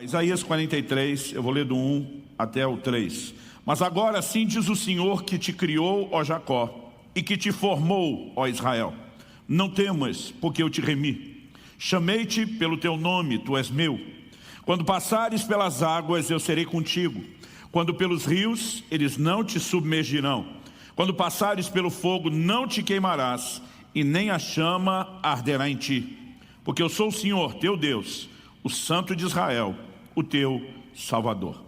Isaías 43, eu vou ler do 1 até o 3. Mas agora assim diz o Senhor que te criou, ó Jacó, e que te formou, ó Israel. Não temas, porque eu te remi. Chamei-te pelo teu nome, tu és meu. Quando passares pelas águas, eu serei contigo. Quando pelos rios, eles não te submergirão. Quando passares pelo fogo, não te queimarás, e nem a chama arderá em ti. Porque eu sou o Senhor, teu Deus, o Santo de Israel, o teu Salvador.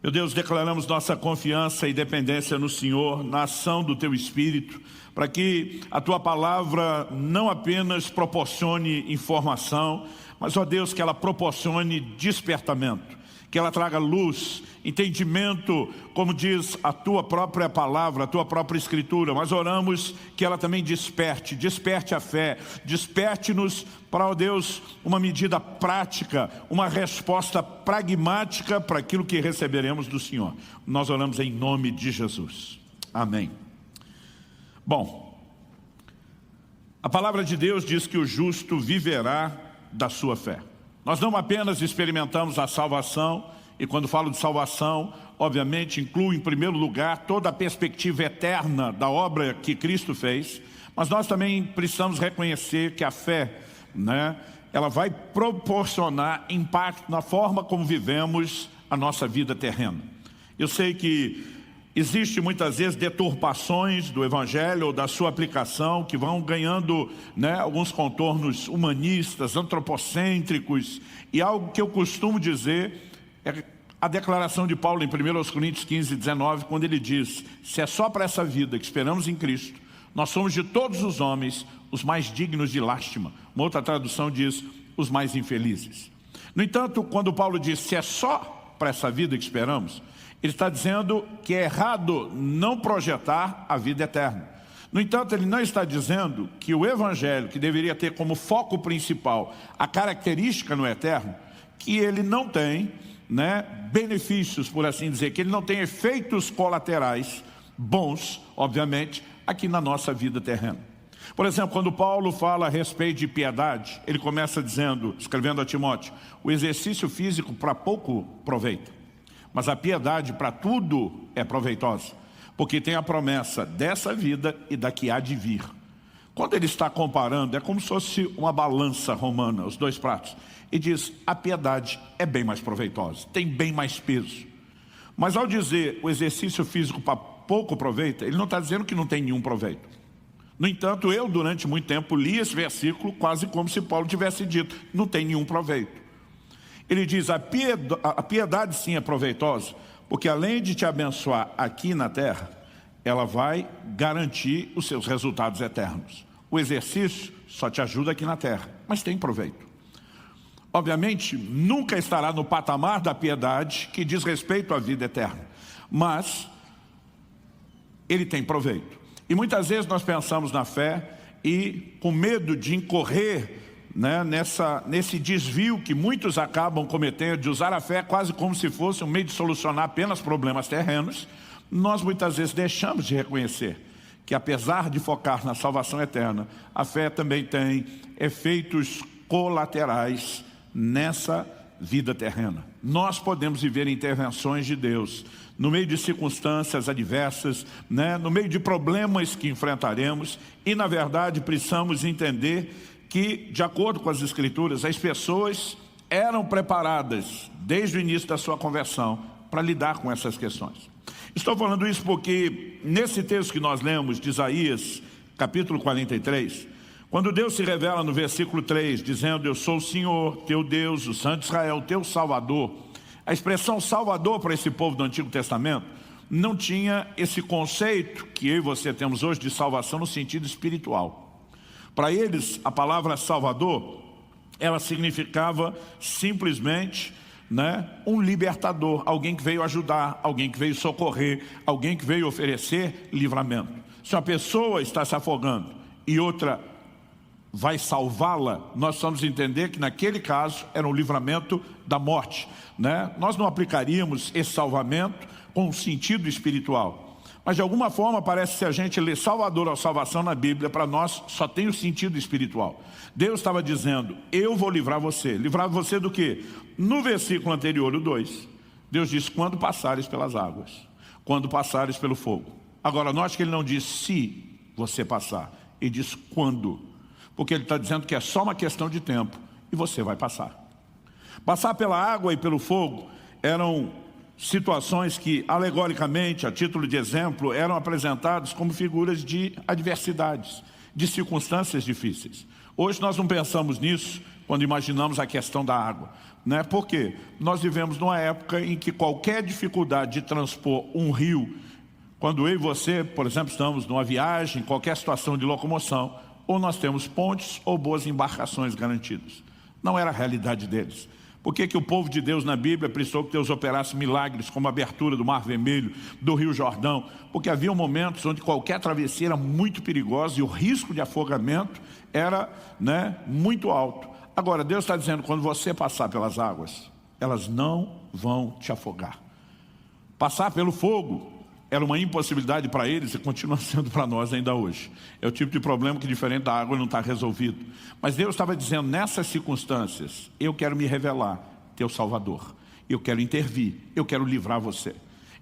Meu Deus, declaramos nossa confiança e dependência no Senhor, na ação do Teu Espírito, para que a Tua Palavra não apenas proporcione informação, mas, ó Deus, que ela proporcione despertamento, que ela traga luz, entendimento, como diz a Tua própria Palavra, a Tua própria Escritura. Mas oramos que ela também desperte a fé, desperte-nos para, ó Deus, uma medida prática, uma resposta pragmática para aquilo que receberemos do Senhor. Nós oramos em nome de Jesus. Amém. Bom, a palavra de Deus diz que o justo viverá da sua fé. Nós não apenas experimentamos a salvação, e quando falo de salvação, obviamente inclui em primeiro lugar toda a perspectiva eterna da obra que Cristo fez, mas nós também precisamos reconhecer que a fé, ela vai proporcionar impacto na forma como vivemos a nossa vida terrena. Eu sei que existe muitas vezes deturpações do Evangelho ou da sua aplicação que vão ganhando alguns contornos humanistas, antropocêntricos, e algo que eu costumo dizer é a declaração de Paulo em 1 Coríntios 15, 19, quando ele diz: se é só para essa vida que esperamos em Cristo, nós somos de todos os homens os mais dignos de lástima. Uma outra tradução diz, os mais infelizes. No entanto, quando Paulo diz, se é só para essa vida que esperamos, ele está dizendo que é errado não projetar a vida eterna. No entanto, ele não está dizendo que o Evangelho, que deveria ter como foco principal a característica no eterno, que ele não tem benefícios, por assim dizer, que ele não tem efeitos colaterais bons, obviamente, aqui na nossa vida terrena. Por exemplo, quando Paulo fala a respeito de piedade, ele começa dizendo, escrevendo a Timóteo, o exercício físico para pouco proveita, mas a piedade para tudo é proveitosa, porque tem a promessa dessa vida e da que há de vir. Quando ele está comparando, é como se fosse uma balança romana, os dois pratos, e diz, a piedade é bem mais proveitosa, tem bem mais peso. Mas ao dizer o exercício físico para pouco proveita, ele não está dizendo que não tem nenhum proveito. No entanto, eu durante muito tempo li esse versículo quase como se Paulo tivesse dito, não tem nenhum proveito. Ele diz, a piedade sim é proveitosa, porque além de te abençoar aqui na terra, ela vai garantir os seus resultados eternos. O exercício só te ajuda aqui na terra, mas tem proveito. Obviamente, nunca estará no patamar da piedade que diz respeito à vida eterna, mas ele tem proveito. E muitas vezes nós pensamos na fé e com medo de incorrer nesse desvio que muitos acabam cometendo, de usar a fé quase como se fosse um meio de solucionar apenas problemas terrenos, nós muitas vezes deixamos de reconhecer que apesar de focar na salvação eterna, a fé também tem efeitos colaterais nessa vida terrena. Nós podemos viver intervenções de Deus no meio de circunstâncias adversas, no meio de problemas que enfrentaremos, e na verdade precisamos entender que, de acordo com as Escrituras, as pessoas eram preparadas desde o início da sua conversão para lidar com essas questões. Estou falando isso porque nesse texto que nós lemos de Isaías, capítulo 43, quando Deus se revela no versículo 3, dizendo, eu sou o Senhor, teu Deus, o Santo de Israel, teu Salvador, a expressão Salvador para esse povo do Antigo Testamento não tinha esse conceito que eu e você temos hoje de salvação no sentido espiritual. Para eles, a palavra Salvador, ela significava simplesmente um libertador, alguém que veio ajudar, alguém que veio socorrer, alguém que veio oferecer livramento. Se uma pessoa está se afogando e outra vai salvá-la, nós precisamos entender que naquele caso era um livramento da morte. Nós não aplicaríamos esse salvamento com um sentido espiritual. Mas de alguma forma parece que se a gente lê Salvador ou salvação na Bíblia, para nós só tem o sentido espiritual. Deus estava dizendo, eu vou livrar você. Livrar você do quê? No versículo anterior, o 2, Deus diz, quando passares pelas águas, quando passares pelo fogo. Agora, note que ele não diz se você passar, ele diz quando. Porque ele está dizendo que é só uma questão de tempo e você vai passar. Passar pela água e pelo fogo eram situações que, alegoricamente, a título de exemplo, eram apresentadas como figuras de adversidades, de circunstâncias difíceis. Hoje nós não pensamos nisso quando imaginamos a questão da água, né? Por quê? Nós vivemos numa época em que qualquer dificuldade de transpor um rio, quando eu e você, por exemplo, estamos numa viagem, qualquer situação de locomoção, ou nós temos pontes ou boas embarcações garantidas. Não era a realidade deles. Por que o povo de Deus na Bíblia precisou que Deus operasse milagres como a abertura do Mar Vermelho, do Rio Jordão? Porque havia momentos onde qualquer travessia era muito perigosa e o risco de afogamento era, muito alto. Agora, Deus está dizendo, quando você passar pelas águas, elas não vão te afogar. Passar pelo fogo era uma impossibilidade para eles e continua sendo para nós ainda hoje. É o tipo de problema que, diferente da água, não está resolvido. Mas Deus estava dizendo, nessas circunstâncias, eu quero me revelar, teu Salvador. Eu quero intervir, eu quero livrar você.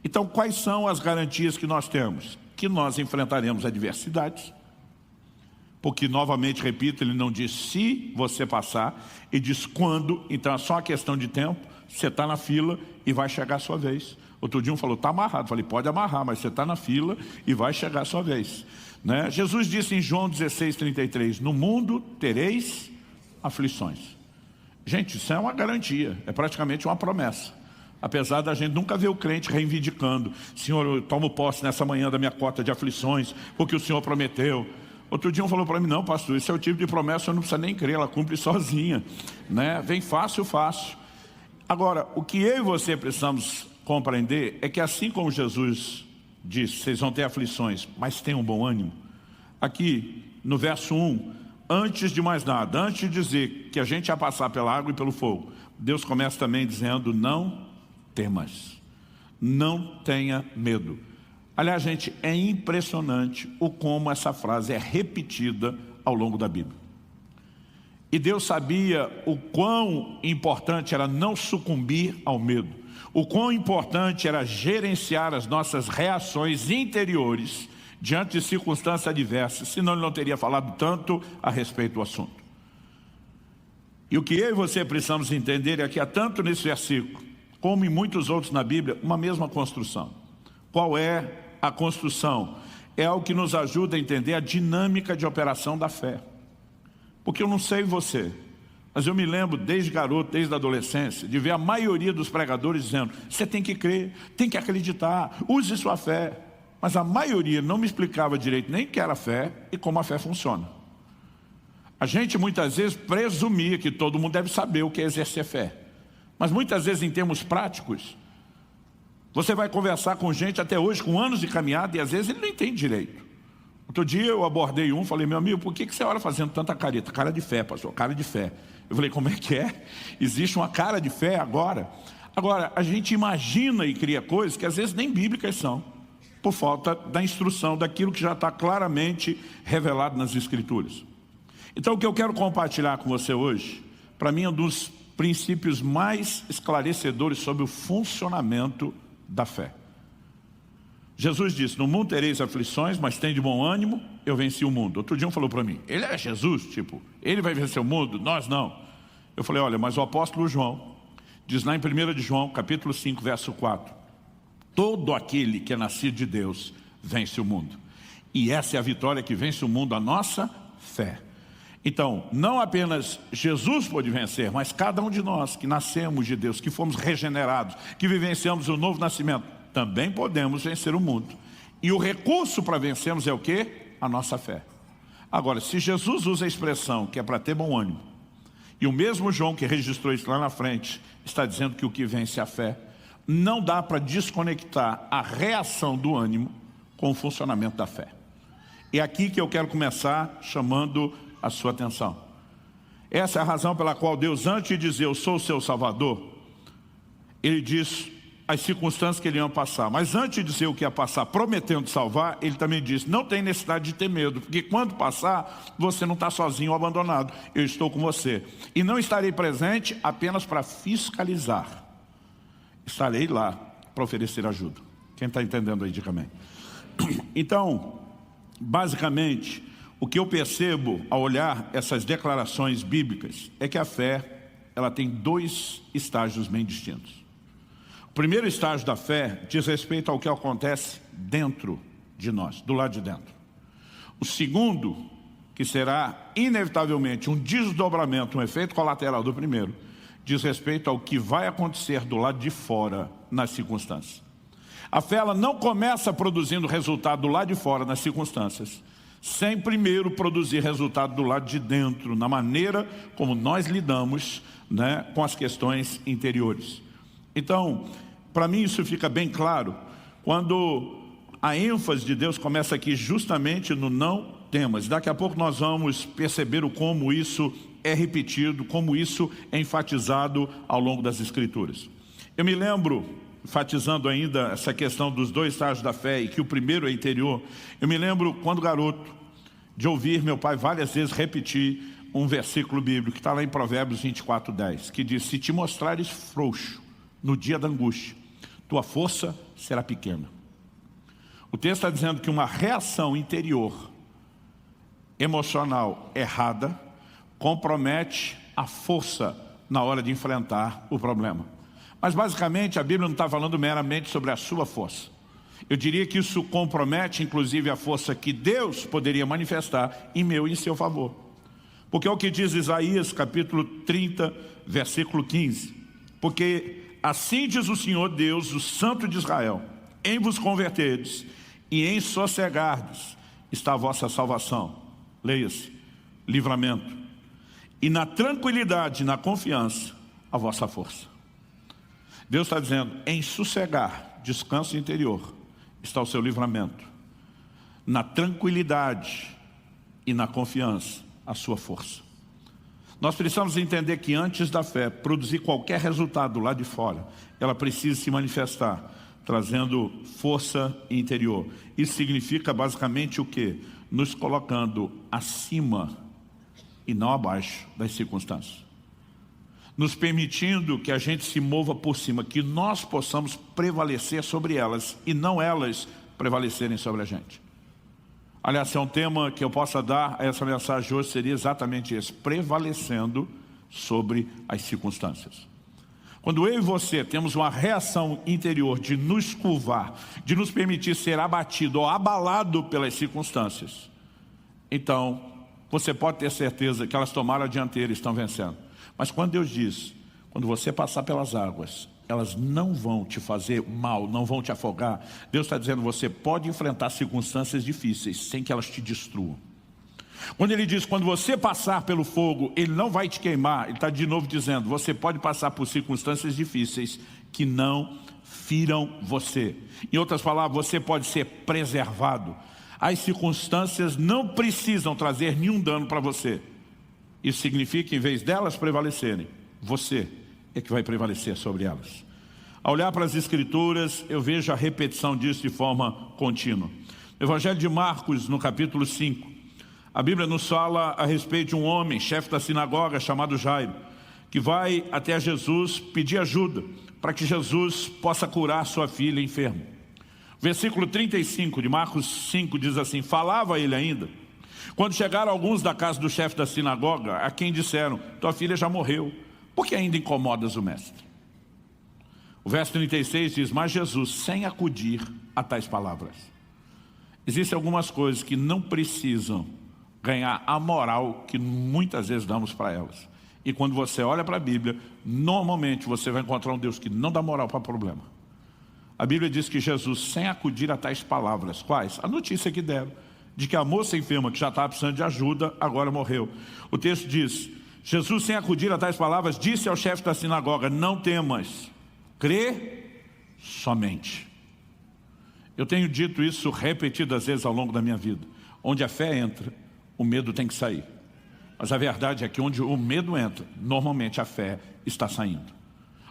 Então, quais são as garantias que nós temos? Que nós enfrentaremos adversidades. Porque, novamente, repito, ele não diz se você passar, ele diz quando. Então, é só uma questão de tempo. Você está na fila e vai chegar a sua vez. Outro dia um falou, está amarrado. Eu falei, pode amarrar, mas você está na fila e vai chegar a sua vez. Jesus disse em João 16:33, no mundo tereis aflições. Gente, isso é uma garantia, é praticamente uma promessa. Apesar da gente nunca ver o crente reivindicando, Senhor, eu tomo posse nessa manhã da minha cota de aflições, porque o Senhor prometeu. Outro dia um falou para mim, não pastor, esse é o tipo de promessa, eu não preciso nem crer, ela cumpre sozinha. Vem fácil, fácil. Agora, o que eu e você precisamos compreender é que assim como Jesus disse, vocês vão ter aflições, mas tenham bom ânimo. Aqui no verso 1, antes de mais nada, antes de dizer que a gente ia passar pela água e pelo fogo, Deus começa também dizendo, não temas, não tenha medo. Aliás, gente, é impressionante o como essa frase é repetida ao longo da Bíblia. E Deus sabia o quão importante era não sucumbir ao medo. O quão importante era gerenciar as nossas reações interiores diante de circunstâncias adversas, senão ele não teria falado tanto a respeito do assunto. E o que eu e você precisamos entender é que há tanto nesse versículo, como em muitos outros na Bíblia, uma mesma construção. Qual é a construção? É algo que nos ajuda a entender a dinâmica de operação da fé. Porque eu não sei você, mas eu me lembro desde garoto, desde a adolescência, de ver a maioria dos pregadores dizendo, você tem que crer, tem que acreditar, use sua fé. Mas a maioria não me explicava direito nem o que era fé e como a fé funciona. A gente muitas vezes presumia que todo mundo deve saber o que é exercer fé. Mas muitas vezes em termos práticos, você vai conversar com gente até hoje, com anos de caminhada, e às vezes ele não entende direito. Outro dia eu abordei falei, meu amigo, por que você ora fazendo tanta careta? Cara de fé, pastor, cara de fé. Eu falei, como é que é? Existe uma cara de fé agora? Agora, a gente imagina e cria coisas que às vezes nem bíblicas são, por falta da instrução, daquilo que já está claramente revelado nas Escrituras. Então, o que eu quero compartilhar com você hoje, para mim é um dos princípios mais esclarecedores sobre o funcionamento da fé. Jesus disse, no mundo tereis aflições, mas tem de bom ânimo, eu venci o mundo. Outro dia um falou para mim, ele é Jesus, tipo, ele vai vencer o mundo, nós não. Eu falei, olha, mas o apóstolo João, diz lá em 1 de João, capítulo 5, verso 4, todo aquele que é nascido de Deus vence o mundo. E essa é a vitória que vence o mundo, a nossa fé. Então, não apenas Jesus pôde vencer, mas cada um de nós que nascemos de Deus, que fomos regenerados, que vivenciamos o novo nascimento, também podemos vencer o mundo. E o recurso para vencermos é o quê? A nossa fé. Agora, se Jesus usa a expressão que é para ter bom ânimo, e o mesmo João que registrou isso lá na frente, está dizendo que o que vence é a fé, não dá para desconectar a reação do ânimo com o funcionamento da fé. É aqui que eu quero começar chamando a sua atenção. Essa é a razão pela qual Deus, antes de dizer eu sou o seu Salvador, Ele diz as circunstâncias que ele ia passar. Mas antes de dizer o que ia passar, prometendo salvar, ele também disse, não tem necessidade de ter medo, porque quando passar, você não está sozinho ou abandonado. Eu estou com você. E não estarei presente apenas para fiscalizar. Estarei lá para oferecer ajuda. Quem está entendendo aí, diga amém. Então, basicamente, o que eu percebo ao olhar essas declarações bíblicas é que a fé, ela tem dois estágios bem distintos. O primeiro estágio da fé diz respeito ao que acontece dentro de nós, do lado de dentro. O segundo, que será inevitavelmente um desdobramento, um efeito colateral do primeiro, diz respeito ao que vai acontecer do lado de fora nas circunstâncias. A fé, ela não começa produzindo resultado do lado de fora nas circunstâncias, sem primeiro produzir resultado do lado de dentro, na maneira como nós lidamos, né, com as questões interiores. Então, para mim isso fica bem claro quando a ênfase de Deus começa aqui justamente no não temas. Daqui a pouco nós vamos perceber o como isso é repetido, como isso é enfatizado ao longo das Escrituras. Eu me lembro, enfatizando ainda essa questão dos dois estágios da fé e que o primeiro é interior, eu me lembro quando garoto de ouvir meu pai várias vezes repetir um versículo bíblico que está lá em Provérbios 24:10, que diz, se te mostrares frouxo no dia da angústia, tua força será pequena. O texto está dizendo que uma reação interior, emocional errada, compromete a força na hora de enfrentar o problema. Mas basicamente a Bíblia não está falando meramente sobre a sua força. Eu diria que isso compromete inclusive a força que Deus poderia manifestar em meu e em seu favor. Porque é o que diz Isaías capítulo 30, versículo 15. Porque assim diz o Senhor Deus, o Santo de Israel, em vos converterdes e em sossegardes está a vossa salvação. Leia-se, livramento. E na tranquilidade, na confiança, a vossa força. Deus está dizendo, em sossegar, descanso interior, está o seu livramento. Na tranquilidade e na confiança, a sua força. Nós precisamos entender que antes da fé produzir qualquer resultado lá de fora, ela precisa se manifestar, trazendo força interior. Isso significa basicamente o quê? Nos colocando acima e não abaixo das circunstâncias. Nos permitindo que a gente se mova por cima, que nós possamos prevalecer sobre elas e não elas prevalecerem sobre a gente. Aliás, se é um tema que eu possa dar a essa mensagem hoje, seria exatamente esse, prevalecendo sobre as circunstâncias. Quando eu e você temos uma reação interior de nos curvar, de nos permitir ser abatido ou abalado pelas circunstâncias, então você pode ter certeza que elas tomaram a dianteira e estão vencendo. Mas quando Deus diz, quando você passar pelas águas, elas não vão te fazer mal, não vão te afogar. Deus está dizendo, você pode enfrentar circunstâncias difíceis sem que elas te destruam. Quando ele diz, quando você passar pelo fogo, ele não vai te queimar. Ele está de novo dizendo, você pode passar por circunstâncias difíceis que não firam você. Em outras palavras, você pode ser preservado. As circunstâncias não precisam trazer nenhum dano para você. Isso significa que em vez delas prevalecerem, você é que vai prevalecer sobre elas. Ao olhar para as Escrituras, eu vejo a repetição disso de forma contínua. No Evangelho de Marcos, no capítulo 5, a Bíblia nos fala a respeito de um homem, chefe da sinagoga, chamado Jairo, que vai até Jesus pedir ajuda para que Jesus possa curar sua filha enferma. Versículo 35 de Marcos 5 diz assim, falava ele ainda, quando chegaram alguns da casa do chefe da sinagoga, a quem disseram, tua filha já morreu, por que ainda incomodas o mestre? O verso 36 diz, mas Jesus, sem acudir a tais palavras. Existem algumas coisas que não precisam ganhar a moral que muitas vezes damos para elas. E quando você olha para a Bíblia, normalmente você vai encontrar um Deus que não dá moral para problema. A Bíblia diz que Jesus, sem acudir a tais palavras, quais? A notícia que deram, de que a moça enferma que já estava precisando de ajuda, agora morreu. O texto diz, Jesus, sem acudir a tais palavras, disse ao chefe da sinagoga, não temas, crê somente. Eu tenho dito isso repetidas vezes ao longo da minha vida. Onde a fé entra, o medo tem que sair. Mas a verdade é que onde o medo entra, normalmente a fé está saindo.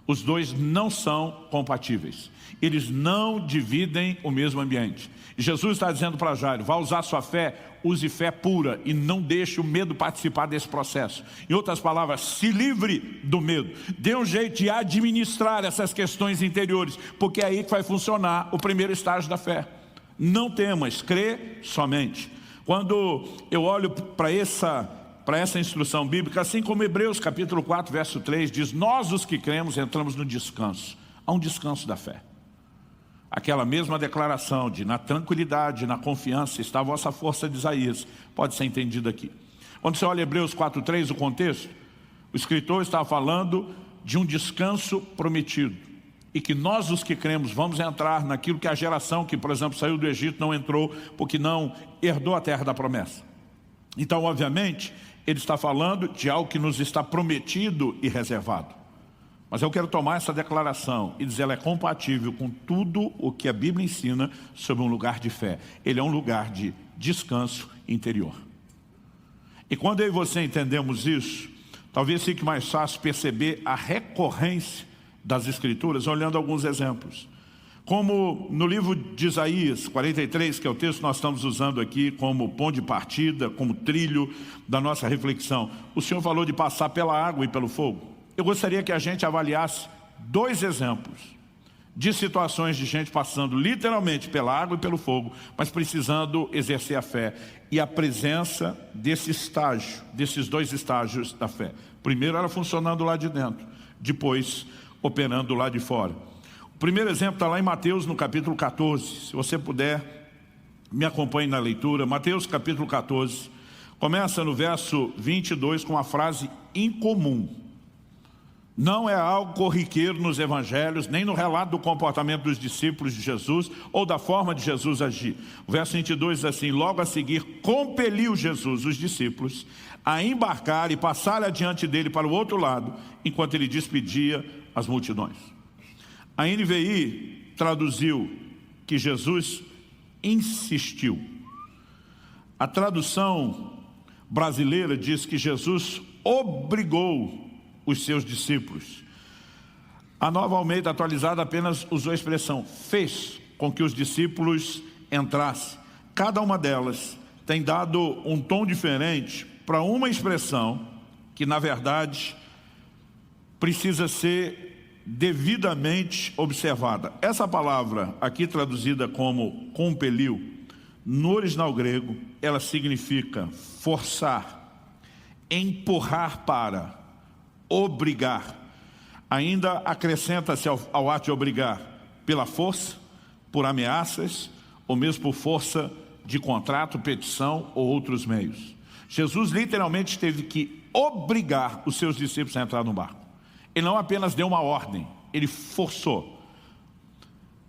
Os dois não são compatíveis. Eles não dividem o mesmo ambiente. E Jesus está dizendo para Jairo, vai usar sua fé, use fé pura e não deixe o medo participar desse processo. Em outras palavras, se livre do medo. Dê um jeito de administrar essas questões interiores, porque é aí que vai funcionar o primeiro estágio da fé. Não temas, crê somente. Quando eu olho para essa instrução bíblica, assim como Hebreus capítulo 4, verso 3, diz, nós os que cremos entramos no descanso. Há um descanso da fé. Aquela mesma declaração de na tranquilidade, na confiança está a vossa força de Isaías, pode ser entendida aqui. Quando você olha Hebreus 4:3, o contexto, o escritor está falando de um descanso prometido. E que nós os que cremos vamos entrar naquilo que a geração que, por exemplo, saiu do Egito não entrou, porque não herdou a terra da promessa. Então, obviamente, ele está falando de algo que nos está prometido e reservado. Mas eu quero tomar essa declaração e dizer ela é compatível com tudo o que a Bíblia ensina sobre um lugar de fé. Ele é um lugar de descanso interior. E quando eu e você entendemos isso, talvez fique mais fácil perceber a recorrência das Escrituras, olhando alguns exemplos. Como no livro de Isaías 43, que é o texto que nós estamos usando aqui como ponto de partida, como trilho da nossa reflexão. O Senhor falou de passar pela água e pelo fogo. Eu gostaria que a gente avaliasse dois exemplos de situações de gente passando literalmente pela água e pelo fogo, mas precisando exercer a fé. E a presença desse estágio, desses dois estágios da fé. Primeiro ela funcionando lá de dentro, depois operando lá de fora. O primeiro exemplo está lá em Mateus no capítulo 14. Se você puder, me acompanhe na leitura. Mateus capítulo 14, começa no verso 22 com uma frase incomum. Não é algo corriqueiro nos evangelhos, nem no relato do comportamento dos discípulos de Jesus, ou da forma de Jesus agir. O verso 22 diz assim, logo a seguir, compeliu Jesus, os discípulos, a embarcar e passar adiante dele para o outro lado, enquanto ele despedia as multidões. A NVI traduziu que Jesus insistiu. A tradução brasileira diz que Jesus obrigou os seus discípulos. A Nova Almeida atualizada apenas usou a expressão fez com que os discípulos entrassem. Cada uma delas tem dado um tom diferente para uma expressão que na verdade precisa ser devidamente observada. Essa palavra aqui traduzida como compeliu, no original grego ela significa forçar, empurrar para, obrigar. Ainda acrescenta-se ao ato de obrigar pela força, por ameaças, ou mesmo por força de contrato, petição ou outros meios. Jesus literalmente teve que obrigar os seus discípulos a entrar no barco. Ele não apenas deu uma ordem, ele forçou.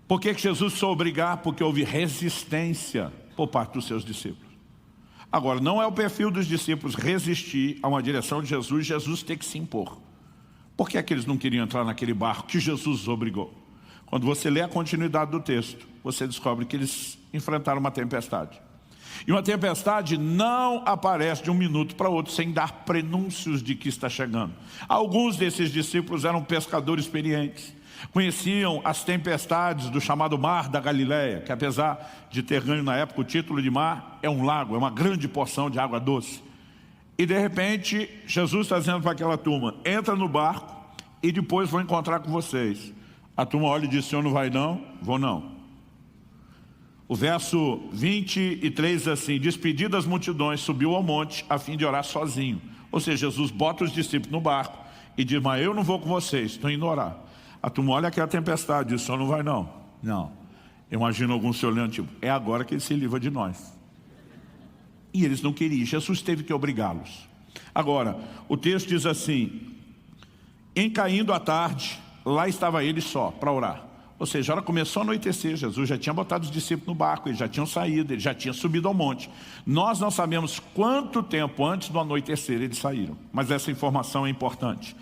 Por que Jesus precisou obrigar? Porque houve resistência por parte dos seus discípulos. Agora, não é o perfil dos discípulos resistir a uma direção de Jesus ter que se impor. Por que é que eles não queriam entrar naquele barco que Jesus os obrigou? Quando você lê a continuidade do texto, você descobre que eles enfrentaram uma tempestade. E uma tempestade não aparece de um minuto para outro sem dar prenúncios de que está chegando. Alguns desses discípulos eram pescadores experientes. Conheciam as tempestades do chamado Mar da Galileia, que apesar de ter ganho na época o título de mar, é um lago, é uma grande porção de água doce. E de repente, Jesus está dizendo para aquela turma, entra no barco e depois vou encontrar com vocês. A turma olha e diz, senhor não vai não? Vou não. O verso 23 diz assim, despedidas as multidões, subiu ao monte a fim de orar sozinho. Ou seja, Jesus bota os discípulos no barco e diz, mas eu não vou com vocês, estou indo orar. A turma olha aquela tempestade, diz, o senhor não vai não? Não. Eu imagino alguns se olhando, tipo, é agora que ele se livra de nós. E eles não queriam, Jesus teve que obrigá-los. Agora, o texto diz assim, em caindo a tarde, lá estava ele só, para orar. Ou seja, a hora começou a anoitecer, Jesus já tinha botado os discípulos no barco, eles já tinham saído, eles já tinham subido ao monte. Nós não sabemos quanto tempo antes do anoitecer eles saíram, mas essa informação é importante.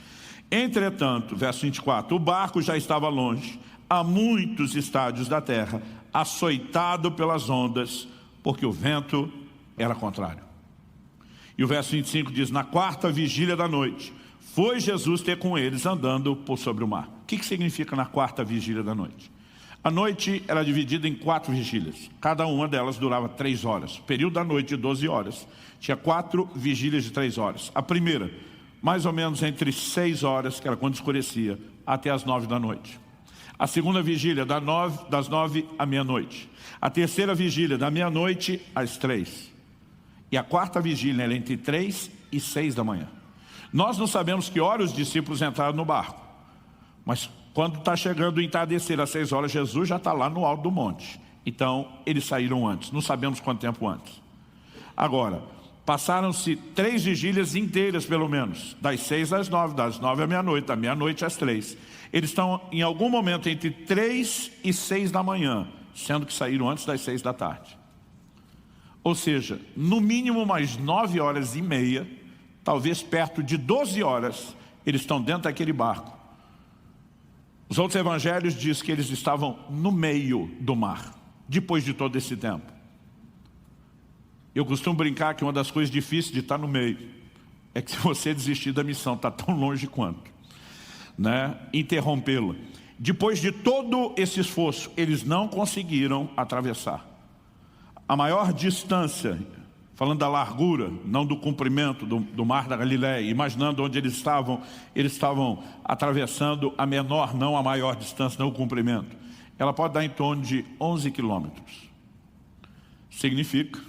Entretanto, verso 24, o barco já estava longe, a muitos estádios da terra, açoitado pelas ondas, porque o vento era contrário. E o verso 25 diz, na quarta vigília da noite, foi Jesus ter com eles andando por sobre o mar. que significa na quarta vigília da noite? A noite era dividida em 4 vigílias. Cada uma delas durava 3 horas. O período da noite de 12 horas. Tinha 4 vigílias de 3 horas. A primeira, mais ou menos entre 6 horas, que era quando escurecia, até as 9 da noite. A segunda vigília, das 9 à meia-noite. A terceira vigília, da meia-noite às 3. E a quarta vigília era entre 3 e 6 da manhã. Nós não sabemos que hora os discípulos entraram no barco. Mas quando está chegando o entardecer às 6 horas, Jesus já está lá no alto do monte. Então, eles saíram antes. Não sabemos quanto tempo antes. Agora, passaram-se 3 vigílias inteiras, pelo menos. Das 6 às 9, das 9 à meia-noite, da meia-noite às 3. Eles estão em algum momento entre 3 e 6 da manhã, sendo que saíram antes das 6 da tarde. Ou seja, no mínimo mais 9 horas e meia, talvez perto de 12 horas, eles estão dentro daquele barco. Os outros evangelhos dizem que eles estavam no meio do mar, depois de todo esse tempo. Eu costumo brincar que uma das coisas difíceis de estar no meio é que se você desistir da missão, está tão longe quanto, né? Interrompê-la. Depois de todo esse esforço, eles não conseguiram atravessar. A maior distância, falando da largura, não do comprimento do mar da Galileia, imaginando onde eles estavam atravessando a menor, não a maior distância, não o comprimento. Ela pode dar em torno de 11 quilômetros. Significa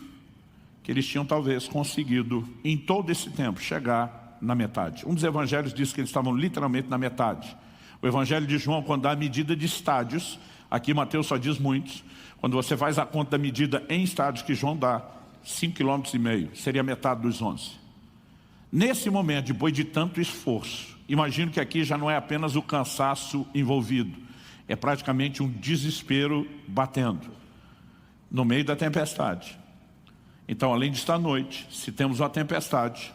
que eles tinham talvez conseguido, em todo esse tempo, chegar na metade. Um dos evangelhos diz que eles estavam literalmente na metade. O evangelho de João, quando dá a medida de estádios, aqui Mateus só diz muitos, quando você faz a conta da medida em estádios que João dá, 5,5 km, seria metade dos 11. Nesse momento, depois de tanto esforço, imagino que aqui já não é apenas o cansaço envolvido, é praticamente um desespero batendo, no meio da tempestade. Então, além de estar à noite, se temos uma tempestade,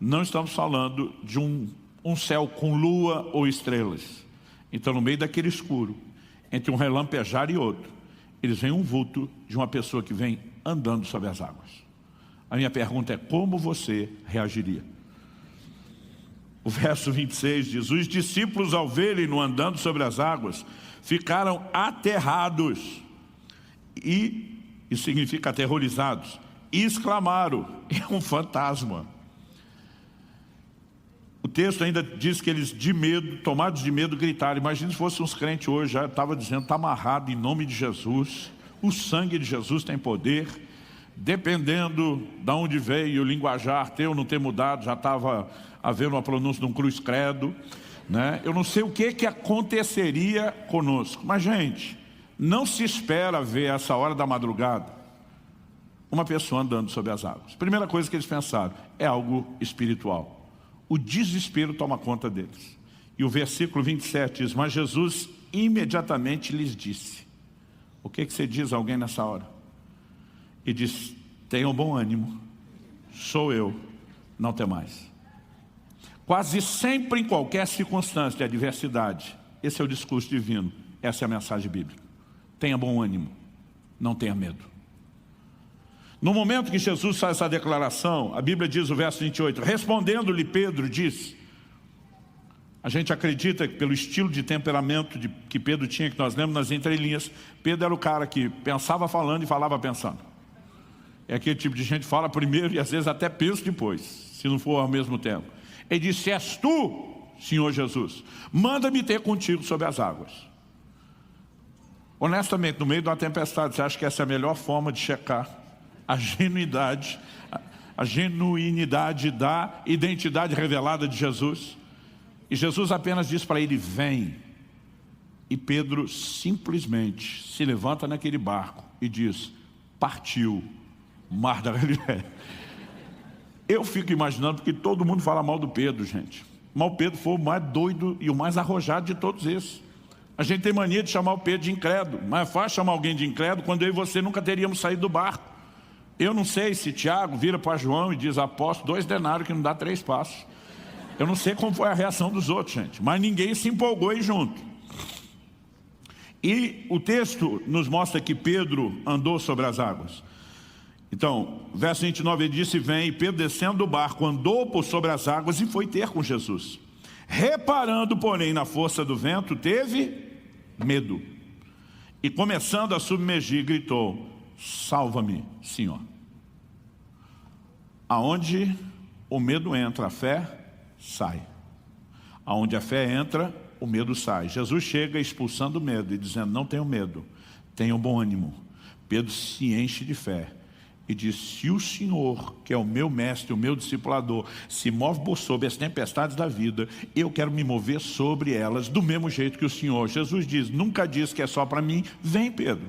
não estamos falando de um céu com lua ou estrelas. Então, no meio daquele escuro, entre um relampejar e outro, eles veem um vulto de uma pessoa que vem andando sobre as águas. A minha pergunta é: como você reagiria? O verso 26 diz: os discípulos, ao verem-no andando sobre as águas, ficaram aterrados. E isso significa aterrorizados. E exclamaram: é um fantasma. O texto ainda diz que eles, de medo, tomados de medo, gritaram. Imagina se fossem uns crentes hoje, já estava dizendo: está amarrado em nome de Jesus, o sangue de Jesus tem poder. Dependendo de onde veio, o linguajar ter ou não ter mudado, já estava havendo uma pronúncia de um cruz credo, né? Eu não sei o que aconteceria conosco. Mas, gente, não se espera ver essa hora da madrugada uma pessoa andando sobre as águas. Primeira coisa que eles pensaram, é algo espiritual. O desespero toma conta deles. E o versículo 27 diz: mas Jesus imediatamente lhes disse. O que você diz a alguém nessa hora? E diz: tenham bom ânimo, sou eu, não temais. Quase sempre, em qualquer circunstância de adversidade, esse é o discurso divino, essa é a mensagem bíblica. Tenha bom ânimo, não tenha medo. No momento que Jesus faz essa declaração, a Bíblia diz, o verso 28, respondendo-lhe Pedro, disse, a gente acredita que pelo estilo de temperamento que Pedro tinha, que nós lemos nas entrelinhas, Pedro era o cara que pensava falando e falava pensando. É aquele tipo de gente que fala primeiro e às vezes até pensa depois, se não for ao mesmo tempo. Ele disse: és tu, Senhor Jesus, manda-me ter contigo sobre as águas. Honestamente, no meio de uma tempestade, você acha que essa é a melhor forma de checar a genuinidade da identidade revelada de Jesus? E Jesus apenas diz para ele: vem. E Pedro simplesmente se levanta naquele barco e diz: partiu o mar da Galileia. Eu fico imaginando, porque todo mundo fala mal do Pedro, gente. Mas o Pedro foi o mais doido e o mais arrojado de todos esses. A gente tem mania de chamar o Pedro de incrédulo, mas é fácil chamar alguém de incrédulo quando eu e você nunca teríamos saído do barco. Eu não sei se Tiago vira para João e diz: apóstolo, 2 denários que não dá 3 passos. Eu não sei como foi a reação dos outros, gente, mas ninguém se empolgou aí junto. E o texto nos mostra que Pedro andou sobre as águas. Então, verso 29, ele disse: vem, e Pedro, descendo do barco, andou por sobre as águas e foi ter com Jesus. Reparando, porém, na força do vento, teve medo. E começando a submergir, gritou: salva-me, Senhor. Aonde o medo entra, a fé sai. Aonde a fé entra, o medo sai. Jesus chega expulsando o medo e dizendo: não tenham medo, tenham bom ânimo. Pedro se enche de fé e diz: se o Senhor, que é o meu mestre, o meu discipulador, se move por sobre as tempestades da vida, eu quero me mover sobre elas do mesmo jeito que o Senhor. Jesus diz: nunca diz que é só para mim, vem Pedro.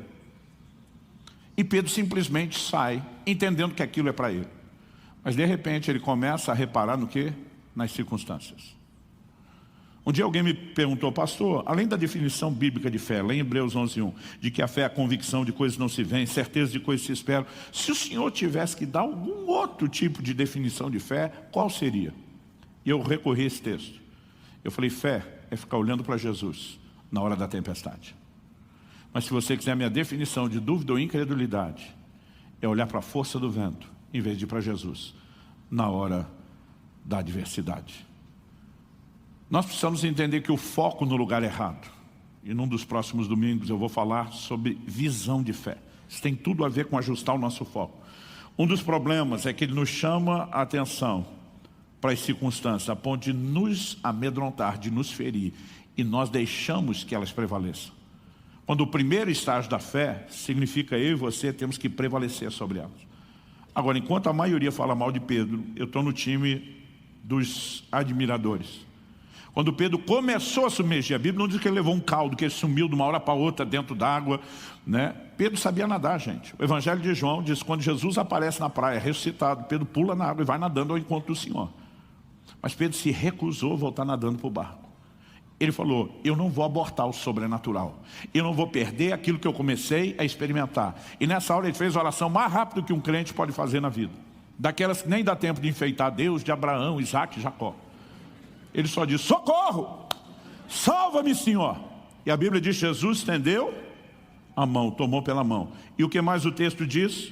E Pedro simplesmente sai, entendendo que aquilo é para ele. Mas de repente ele começa a reparar no quê? Nas circunstâncias. Um dia alguém me perguntou: pastor, além da definição bíblica de fé, lá em Hebreus 11:1, de que a fé é a convicção de coisas que não se veem, certeza de coisas que se esperam, se o senhor tivesse que dar algum outro tipo de definição de fé, qual seria? E eu recorri a esse texto. Eu falei: fé é ficar olhando para Jesus na hora da tempestade. Mas se você quiser a minha definição de dúvida ou incredulidade, é olhar para a força do vento, em vez de ir para Jesus, na hora da adversidade. Nós precisamos entender que o foco no lugar errado. E num dos próximos domingos eu vou falar sobre visão de fé. Isso tem tudo a ver com ajustar o nosso foco. Um dos problemas é que ele nos chama a atenção para as circunstâncias, a ponto de nos amedrontar, de nos ferir, e nós deixamos que elas prevaleçam. Quando o primeiro estágio da fé significa eu e você temos que prevalecer sobre elas. Agora, enquanto a maioria fala mal de Pedro, eu estou no time dos admiradores. Quando Pedro começou a submergir, a Bíblia não diz que ele levou um caldo, que ele sumiu de uma hora para outra dentro d'água, né? Pedro sabia nadar, gente. O Evangelho de João diz que quando Jesus aparece na praia, ressuscitado, Pedro pula na água e vai nadando ao encontro do Senhor. Mas Pedro se recusou a voltar nadando para o barco. Ele falou: eu não vou abortar o sobrenatural. Eu não vou perder aquilo que eu comecei a experimentar. E nessa hora ele fez a oração mais rápido que um crente pode fazer na vida. Daquelas que nem dá tempo de enfeitar Deus, de Abraão, Isaac e Jacó. Ele só diz: socorro, salva-me, Senhor. E a Bíblia diz: Jesus estendeu a mão, tomou pela mão. E o que mais o texto diz?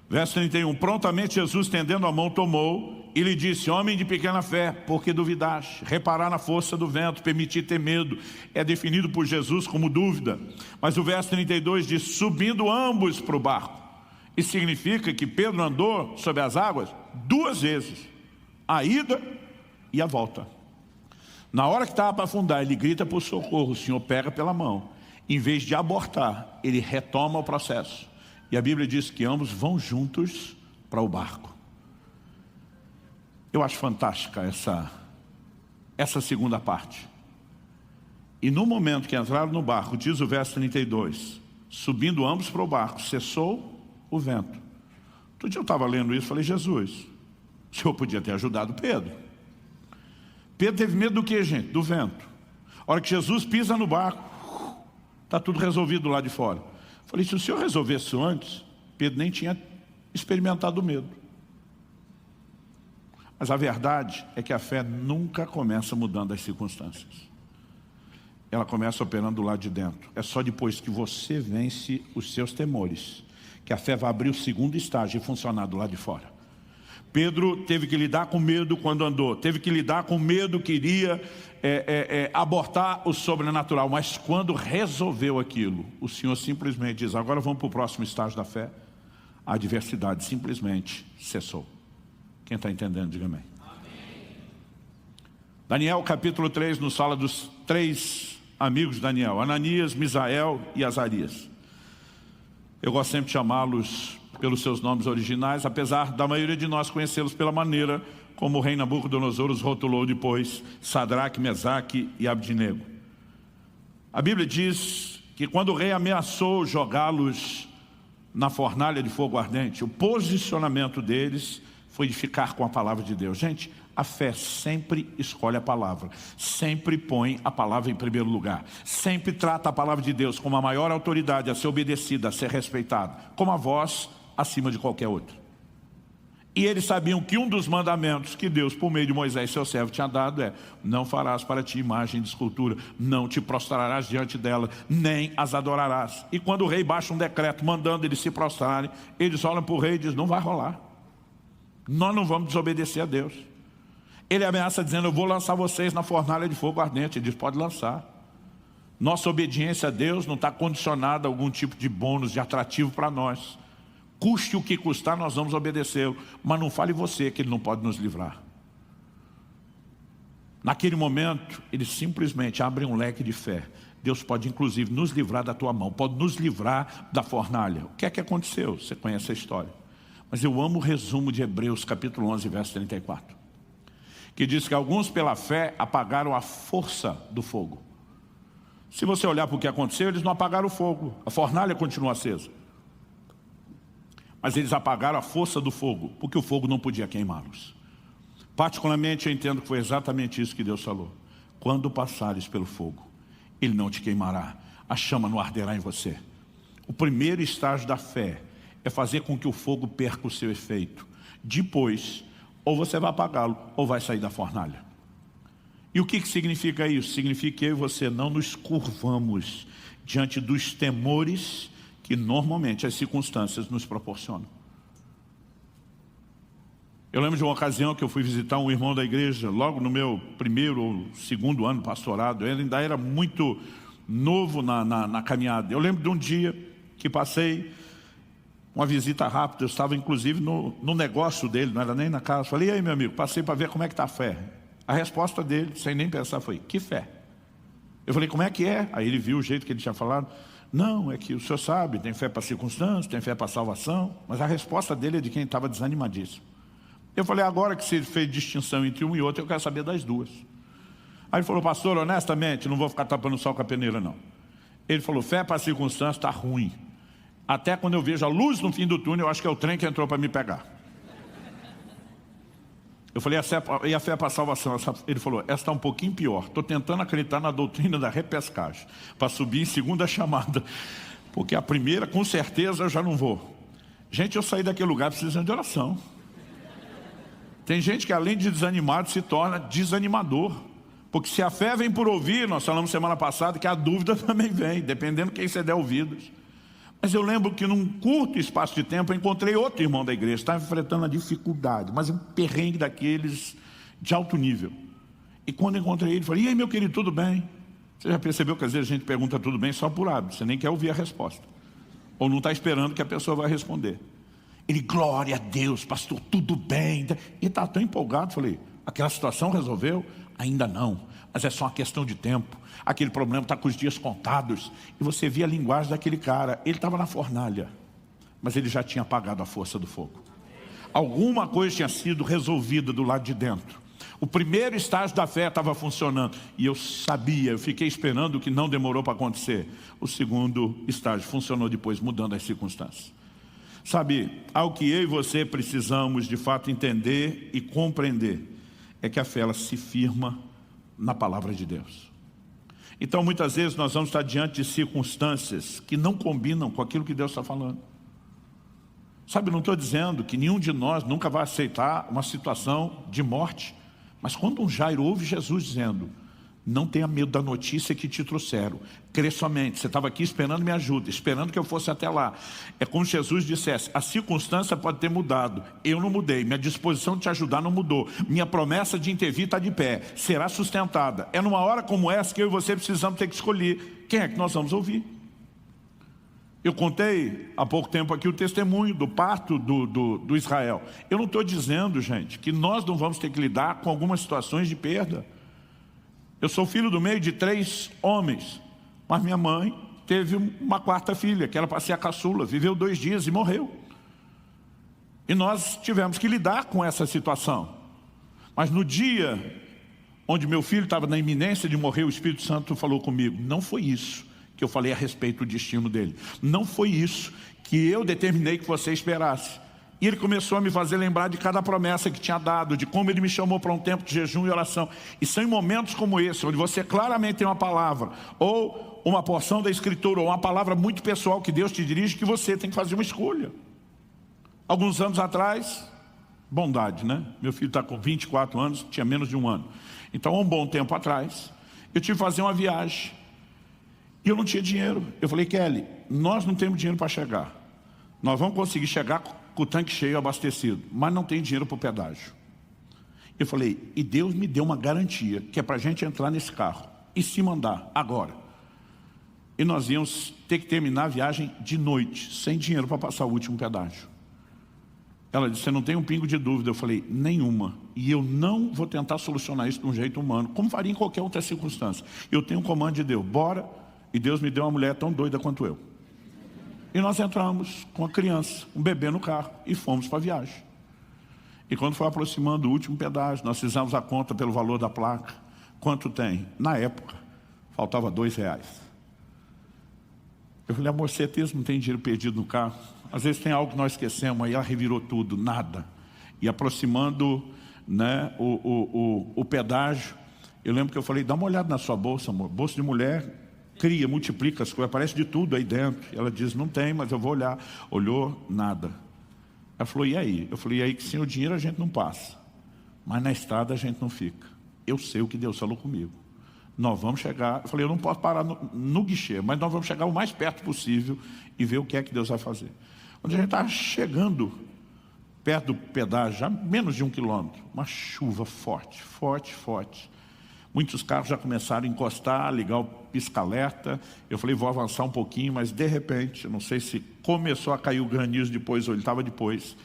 Verso 31, prontamente Jesus estendendo a mão tomou e lhe disse: homem de pequena fé, por que duvidaste? Reparar na força do vento, permitir ter medo, é definido por Jesus como dúvida. Mas o verso 32 diz: subindo ambos para o barco. Isso significa que Pedro andou sobre as águas 2 vezes, a ida e a volta. Na hora que estava para afundar, ele grita por socorro, o Senhor pega pela mão. Em vez de abortar, ele retoma o processo. E a Bíblia diz que ambos vão juntos para o barco. Eu acho fantástica essa segunda parte. E no momento que entraram no barco, diz o verso 32, subindo ambos para o barco, cessou o vento. Outro dia eu estava lendo isso e falei: Jesus, o Senhor podia ter ajudado Pedro. Pedro teve medo do que, gente? Do vento. A hora que Jesus pisa no barco, está tudo resolvido lá de fora. Falei: se o Senhor resolvesse isso antes, Pedro nem tinha experimentado o medo. Mas a verdade é que a fé nunca começa mudando as circunstâncias. Ela começa operando do lado de dentro. É só depois que você vence os seus temores que a fé vai abrir o segundo estágio e funcionar do lado de fora. Pedro teve que lidar com medo quando andou. Teve que lidar com medo que iria abortar o sobrenatural. Mas quando resolveu aquilo, o Senhor simplesmente diz: agora vamos para o próximo estágio da fé. A adversidade simplesmente cessou. Quem está entendendo, diga amém. Amém. Daniel capítulo 3 nos fala dos 3 amigos de Daniel: Ananias, Misael e Azarias. Eu gosto sempre de chamá-los pelos seus nomes originais, apesar da maioria de nós conhecê-los pela maneira como o rei Nabucodonosor os rotulou depois: Sadraque, Mesaque e Abdinego. A Bíblia diz que quando o rei ameaçou jogá-los na fornalha de fogo ardente, o posicionamento deles foi de ficar com a palavra de Deus. Gente, a fé sempre escolhe a palavra, sempre põe a palavra em primeiro lugar, sempre trata a palavra de Deus como a maior autoridade a ser obedecida, a ser respeitada, como a voz acima de qualquer outro. E eles sabiam que um dos mandamentos que Deus, por meio de Moisés, seu servo, tinha dado é: não farás para ti imagem de escultura, não te prostrarás diante dela, nem as adorarás. E quando o rei baixa um decreto mandando eles se prostrarem, eles olham para o rei e dizem: não vai rolar, nós não vamos desobedecer a Deus. Ele ameaça dizendo, eu vou lançar vocês na fornalha de fogo ardente. Ele diz, pode lançar. Nossa obediência a Deus não está condicionada a algum tipo de bônus, de atrativo para nós. Custe o que custar, nós vamos obedecê-lo. Mas não fale você que Ele não pode nos livrar. Naquele momento, Ele simplesmente abre um leque de fé. Deus pode inclusive nos livrar da tua mão, pode nos livrar da fornalha. O que é que aconteceu? Você conhece a história. Mas eu amo o resumo de Hebreus capítulo 11, verso 34. Que diz que alguns pela fé apagaram a força do fogo. Se você olhar para o que aconteceu, eles não apagaram o fogo. A fornalha continua acesa. Mas eles apagaram a força do fogo, porque o fogo não podia queimá-los. Particularmente eu entendo que foi exatamente isso que Deus falou. Quando passares pelo fogo, Ele não te queimará, a chama não arderá em você. O primeiro estágio da fé é fazer com que o fogo perca o seu efeito. Depois, ou você vai apagá-lo, ou vai sair da fornalha. E o que significa isso? Significa que eu e você não nos curvamos diante dos temores que normalmente as circunstâncias nos proporcionam. Eu lembro de uma ocasião que eu fui visitar um irmão da igreja, logo no meu primeiro ou segundo ano pastorado. Eu ainda era muito novo na caminhada. Eu lembro de um dia que passei uma visita rápida. Eu estava inclusive no negócio dele, não era nem na casa. Falei, e aí meu amigo, passei para ver como é que está a fé. A resposta dele, sem nem pensar, foi, que fé? Eu falei, como é que é? Aí ele viu o jeito que ele tinha falado. Não, é que o senhor sabe, tem fé para circunstâncias, tem fé para salvação. Mas a resposta dele é de quem estava desanimadíssimo. Eu falei, agora que você fez distinção entre um e outro, eu quero saber das duas. Aí ele falou, pastor, honestamente, não vou ficar tapando o sol com a peneira, não. Ele falou, fé para circunstâncias está ruim. Até quando eu vejo a luz no fim do túnel, eu acho que é o trem que entrou para me pegar. Eu falei, e a fé para salvação? Ele falou, essa está um pouquinho pior. Estou tentando acreditar na doutrina da repescagem, para subir em segunda chamada. Porque a primeira, com certeza, eu já não vou. Gente, eu saí daquele lugar precisando de oração. Tem gente que além de desanimado se torna desanimador. Porque se a fé vem por ouvir, nós falamos semana passada que a dúvida também vem, dependendo de quem você der ouvidos. Mas eu lembro que num curto espaço de tempo eu encontrei outro irmão da igreja, estava enfrentando a dificuldade, mas um perrengue daqueles de alto nível. E quando eu encontrei ele, falei, e aí meu querido, tudo bem? Você já percebeu que às vezes a gente pergunta tudo bem só por hábito, você nem quer ouvir a resposta. Ou não está esperando que a pessoa vai responder. Ele, glória a Deus, pastor, tudo bem. E está tão empolgado, falei, aquela situação resolveu? Ainda não, mas é só uma questão de tempo. Aquele problema está com os dias contados. E você via a linguagem daquele cara, ele estava na fornalha, mas ele já tinha apagado a força do fogo. Alguma coisa tinha sido resolvida do lado de dentro. O primeiro estágio da fé estava funcionando. E eu sabia, eu fiquei esperando, que não demorou para acontecer. O segundo estágio funcionou depois, mudando as circunstâncias. Sabe, algo que eu e você precisamos de fato entender e compreender é que a fé ela se firma na palavra de Deus. Então muitas vezes nós vamos estar diante de circunstâncias que não combinam com aquilo que Deus está falando. Sabe, não estou dizendo que nenhum de nós nunca vai aceitar uma situação de morte. Mas quando um Jairo ouve Jesus dizendo, não tenha medo da notícia que te trouxeram, crê somente, você estava aqui esperando minha ajuda, esperando que eu fosse até lá. É como se Jesus dissesse, a circunstância pode ter mudado, eu não mudei, minha disposição de te ajudar não mudou, minha promessa de intervir está de pé, será sustentada. É numa hora como essa que eu e você precisamos ter que escolher quem é que nós vamos ouvir. Eu contei há pouco tempo aqui o testemunho do parto do Israel. Eu não estou dizendo, gente, que nós não vamos ter que lidar com algumas situações de perda. Eu sou filho do meio de 3 homens, mas minha mãe teve uma 4ª filha, que era para ser a caçula, viveu 2 dias e morreu. E nós tivemos que lidar com essa situação. Mas no dia onde meu filho estava na iminência de morrer, o Espírito Santo falou comigo, não foi isso que eu falei a respeito do destino dele. Não foi isso que eu determinei que você esperasse. E ele começou a me fazer lembrar de cada promessa que tinha dado, de como ele me chamou para um tempo de jejum e oração. E são em momentos como esse, onde você claramente tem uma palavra, ou uma porção da Escritura, ou uma palavra muito pessoal que Deus te dirige, que você tem que fazer uma escolha. Alguns anos atrás, bondade, né? Meu filho está com 24 anos, tinha menos de 1 ano. Então, há um bom tempo atrás, eu tive que fazer uma viagem. E eu não tinha dinheiro. Eu falei, Kelly, nós não temos dinheiro para chegar. Nós vamos conseguir chegar com o tanque cheio, abastecido, mas não tem dinheiro para o pedágio. Eu falei, e Deus me deu uma garantia, que é para a gente entrar nesse carro e se mandar agora. E nós íamos ter que terminar a viagem de noite, sem dinheiro para passar o último pedágio. Ela disse, você não tem um pingo de dúvida? Eu falei, nenhuma. E eu não vou tentar solucionar isso de um jeito humano, como faria em qualquer outra circunstância. Eu tenho um comando de Deus, bora. E Deus me deu uma mulher tão doida quanto eu. E nós entramos com a criança, um bebê no carro, e fomos para a viagem. E quando foi aproximando o último pedágio, nós fizemos a conta pelo valor da placa. Quanto tem? Na época, faltava R$2. Eu falei, amor, certeza não tem dinheiro perdido no carro? Às vezes tem algo que nós esquecemos, aí ela revirou tudo, nada. E aproximando, né, o pedágio, eu lembro que eu falei, dá uma olhada na sua bolsa, amor. Bolsa de mulher cria, multiplica as coisas, aparece de tudo aí dentro. Ela diz, não tem, mas eu vou olhar. Olhou, nada. Ela falou, e aí? Eu falei, e aí que sem o dinheiro a gente não passa, mas na estrada a gente não fica. Eu sei o que Deus falou comigo. Nós vamos chegar, eu falei, eu não posso parar no guichê, mas nós vamos chegar o mais perto possível e ver o que é que Deus vai fazer. Quando a gente estava chegando perto do pedágio, já menos de 1 quilômetro, uma chuva forte, forte, forte. Muitos carros já começaram a encostar, ligar o pisca-alerta. Eu falei, vou avançar um pouquinho, mas de repente, não sei se começou a cair o granizo depois, ou ele estava depois,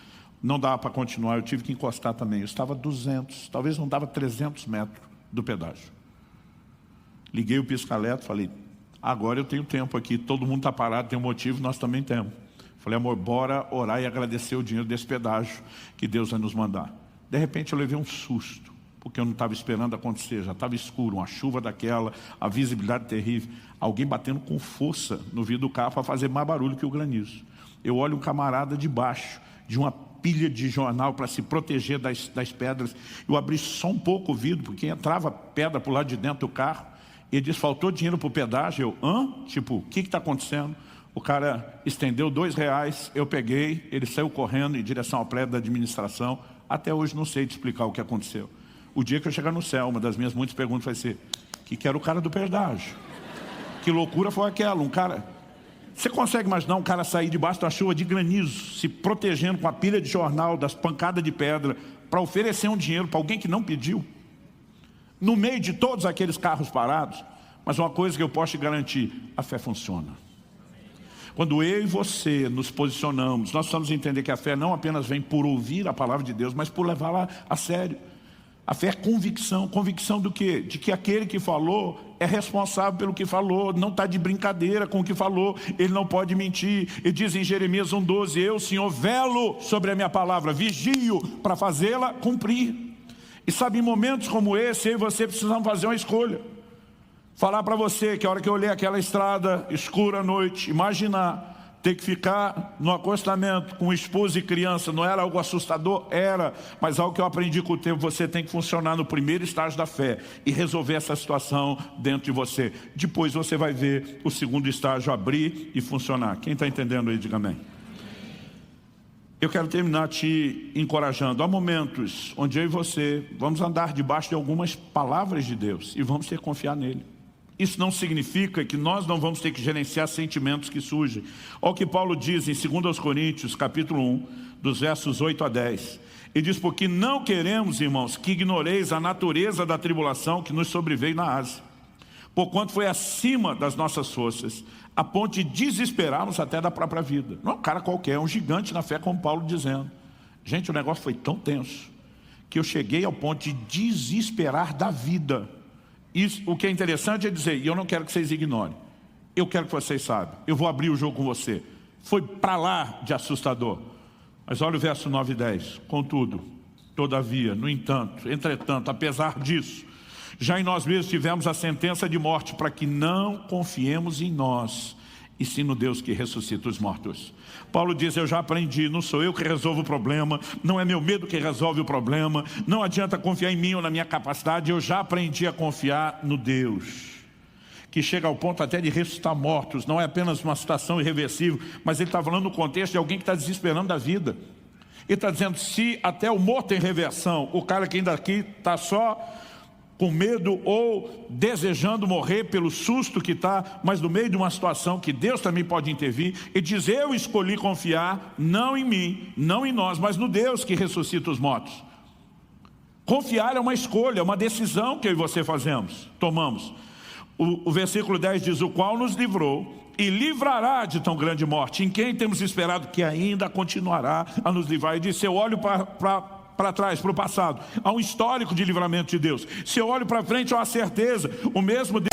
não dava para continuar, eu tive que encostar também. Eu estava a 200, talvez não dava 300 metros do pedágio. Liguei o pisca-alerta, falei, agora eu tenho tempo aqui, todo mundo está parado, tem um motivo, nós também temos. Falei, amor, bora orar e agradecer o dinheiro desse pedágio que Deus vai nos mandar. De repente eu levei um susto, porque eu não estava esperando acontecer, já estava escuro, uma chuva daquela, a visibilidade terrível. Alguém batendo com força no vidro do carro para fazer mais barulho que o granizo. Eu olho um camarada debaixo de uma pilha de jornal para se proteger das pedras. Eu abri só um pouco o vidro, porque entrava pedra para o lado de dentro do carro. Ele disse, faltou dinheiro para o pedágio. Eu, hã? Tipo, o que está acontecendo? O cara estendeu R$2, eu peguei, ele saiu correndo em direção ao prédio da administração. Até hoje não sei te explicar o que aconteceu. O dia que eu chegar no céu, uma das minhas muitas perguntas vai ser, que era o cara do pedágio? Que loucura foi aquela? Um cara... Você consegue imaginar um cara sair debaixo da chuva de granizo, se protegendo com a pilha de jornal, das pancadas de pedra, para oferecer um dinheiro para alguém que não pediu? No meio de todos aqueles carros parados. Mas uma coisa que eu posso te garantir, a fé funciona. Quando eu e você nos posicionamos, nós precisamos entender que a fé não apenas vem por ouvir a palavra de Deus, mas por levá-la a sério. A fé é convicção. Convicção do quê? De que aquele que falou é responsável pelo que falou, não está de brincadeira com o que falou, ele não pode mentir. Ele diz em Jeremias 1,12, eu, Senhor, velo sobre a minha palavra, vigio para fazê-la cumprir. E sabe, em momentos como esse, eu e você precisamos fazer uma escolha. Falar para você que a hora que eu olhei aquela estrada escura à noite, imaginar ter que ficar no acostamento com esposa e criança, não era algo assustador? Era, mas algo que eu aprendi com o tempo, você tem que funcionar no primeiro estágio da fé e resolver essa situação dentro de você. Depois você vai ver o segundo estágio abrir e funcionar. Quem está entendendo aí, diga amém. Eu quero terminar te encorajando. Há momentos onde eu e você vamos andar debaixo de algumas palavras de Deus e vamos ter que confiar nele. Isso não significa que nós não vamos ter que gerenciar sentimentos que surgem. Olha o que Paulo diz em 2 Coríntios, capítulo 1, dos versos 8 a 10. Ele diz, porque não queremos, irmãos, que ignoreis a natureza da tribulação que nos sobreveio na Ásia, porquanto foi acima das nossas forças, a ponto de desesperarmos até da própria vida. Não é um cara qualquer, é um gigante na fé, como Paulo dizendo. Gente, o negócio foi tão tenso que eu cheguei ao ponto de desesperar da vida. Isso, o que é interessante é dizer, e eu não quero que vocês ignorem, eu quero que vocês saibam, eu vou abrir o jogo com você. Foi para lá de assustador. Mas olha o verso 9 e 10. Contudo, todavia, no entanto, entretanto, apesar disso, já em nós mesmos tivemos a sentença de morte para que não confiemos em nós, e sim no Deus que ressuscita os mortos. Paulo diz, eu já aprendi, não sou eu que resolvo o problema, não é meu medo que resolve o problema, não adianta confiar em mim ou na minha capacidade, eu já aprendi a confiar no Deus, que chega ao ponto até de ressuscitar mortos. Não é apenas uma situação irreversível, mas ele está falando no contexto de alguém que está desesperando da vida. Ele está dizendo, se até o morto tem reversão, o cara que ainda aqui está só com medo ou desejando morrer pelo susto que está, mas no meio de uma situação que Deus também pode intervir, e diz, eu escolhi confiar, não em mim, não em nós, mas no Deus que ressuscita os mortos. Confiar é uma escolha, é uma decisão que eu e você tomamos. O versículo 10 diz: o qual nos livrou e livrará de tão grande morte, em quem temos esperado que ainda continuará a nos livrar. E diz: se eu olho para trás, para o passado, há um histórico de livramento de Deus. Se eu olho para frente, há uma certeza, o mesmo Deus...